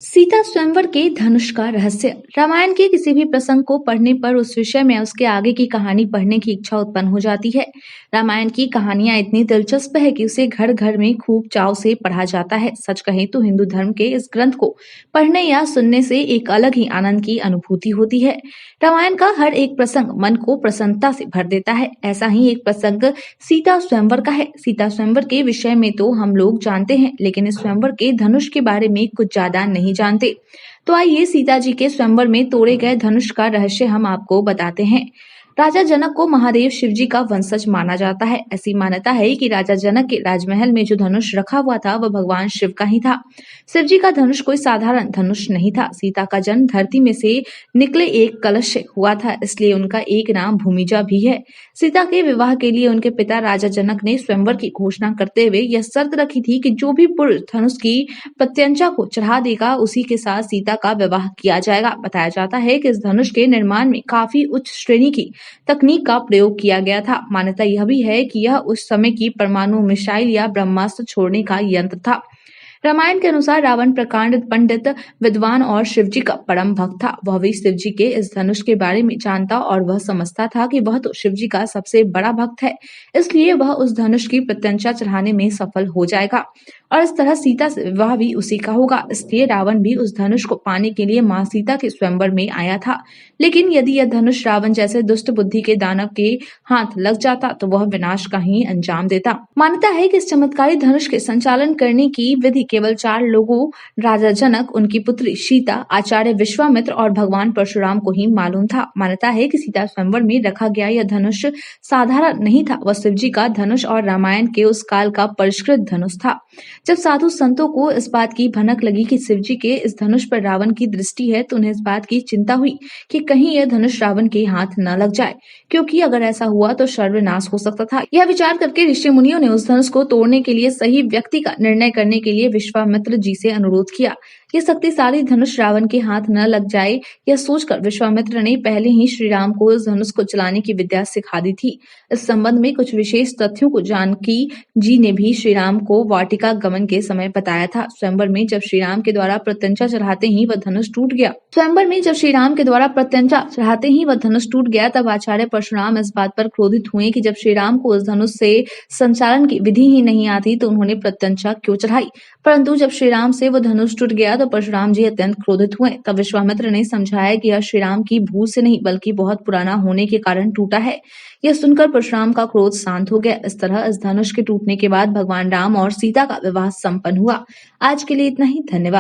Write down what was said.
सीता स्वयंवर के धनुष का रहस्य। रामायण के किसी भी प्रसंग को पढ़ने पर उस विषय में उसके आगे की कहानी पढ़ने की इच्छा उत्पन्न हो जाती है। रामायण की कहानियां इतनी दिलचस्प है कि उसे घर घर में खूब चाव से पढ़ा जाता है। सच कहें तो हिंदू धर्म के इस ग्रंथ को पढ़ने या सुनने से एक अलग ही आनंद की अनुभूति होती है। रामायण का हर एक प्रसंग मन को प्रसन्नता से भर देता है। ऐसा ही एक प्रसंग सीता स्वयंवर का है। सीता स्वयंवर के विषय में तो हम लोग जानते हैं, लेकिन इस स्वयंवर के धनुष के बारे में कुछ ज्यादा नहीं जानते। तो आइए सीता जी के स्वयंवर में तोड़े गए धनुष का रहस्य हम आपको बताते हैं। राजा जनक को महादेव शिव जी का वंशज माना जाता है। ऐसी मान्यता है कि राजा जनक के राजमहल में जो धनुष रखा हुआ था वह भगवान शिव का ही था। शिव जी का धनुष कोई साधारण धनुष नहीं था। सीता का जन्म धरती में से निकले एक कलश से हुआ था, इसलिए उनका एक नाम भूमिजा भी है। सीता के विवाह के लिए उनके पिता राजा जनक ने स्वयंवर की घोषणा करते हुए यह शर्त रखी थी कि जो भी पुरुष धनुष की प्रत्यंचा को चढ़ा देगा उसी के साथ सीता का विवाह किया जाएगा। बताया जाता है कि इस धनुष के निर्माण में काफी उच्च श्रेणी की तकनीक का प्रयोग किया गया था। मान्यता यह भी है कि यह उस समय की परमाणु मिसाइल या ब्रह्मास्त्र छोड़ने का यंत्र था। रामायण के अनुसार रावण प्रकांड पंडित, विद्वान और शिवजी का परम भक्त था। वह भी शिवजी के इस धनुष के बारे में जानता और वह समझता था कि वह तो शिवजी का सबसे बड़ा भक्त है, इसलिए वह उस धनुष की प्रत्यंचा चढ़ाने में सफल हो जाएगा और इस तरह सीता से विवाह भी उसी का होगा। इसलिए रावण भी उस धनुष को पाने के लिए मां सीता के स्वयंवर में आया था। लेकिन यदि यह धनुष रावण जैसे दुष्ट बुद्धि के दानव के हाथ लग जाता तो वह विनाश का ही अंजाम देता। मान्यता है कि इस चमत्कारी धनुष के संचालन करने की विधि केवल 4 लोगों, राजा जनक, उनकी पुत्री सीता, आचार्य विश्वामित्र और भगवान परशुराम को ही मालूम था। मान्यता है कि सीता स्वयंवर में रखा गया यह धनुष साधारण नहीं था, वह शिवजी का धनुष और रामायण के उस काल का परिष्कृत धनुष था। जब साधु संतों को इस बात की भनक लगी कि शिवजी के इस धनुष पर रावण की दृष्टि है, तो उन्हें इस बात की चिंता हुई कि कहीं यह धनुष रावण के हाथ न लग जाए, क्योंकि अगर ऐसा हुआ तो सर्वनाश हो सकता था। यह विचार करके ऋषि मुनियों ने उस धनुष को तोड़ने के लिए सही व्यक्ति का निर्णय करने के लिए विश्वामित्र जी से अनुरोध किया। यह शक्तिशाली धनुष रावण के हाथ न लग जाए, यह सोचकर विश्वामित्र ने पहले ही श्री राम को इस धनुष को चलाने की विद्या सिखा दी थी। इस संबंध में कुछ विशेष तथ्यों को जानकी जी ने भी श्री राम को वाटिका गमन के समय बताया था। स्वयंवर में जब श्री राम के द्वारा प्रत्यंचा चढ़ाते ही वह धनुष टूट गया। स्वयंवर में जब श्री राम के द्वारा प्रत्यंचा चढ़ाते ही वह धनुष टूट गया, तब आचार्य परशुराम इस बात पर क्रोधित हुए कि जब श्री राम को उस धनुष से संचालन की विधि ही नहीं आती तो उन्होंने प्रत्यंचा क्यों चढ़ाई। परंतु जब श्री राम से वह धनुष टूट गया तो परशुराम जी अत्यंत क्रोधित हुए। तब विश्वामित्र ने समझाया कि यह श्री राम की भूल से नहीं बल्कि बहुत पुराना होने के कारण टूटा है। यह सुनकर परशुराम का क्रोध शांत हो गया। इस तरह इस धनुष के टूटने के बाद भगवान राम और सीता का विवाह संपन्न हुआ। आज के लिए इतना ही। धन्यवाद।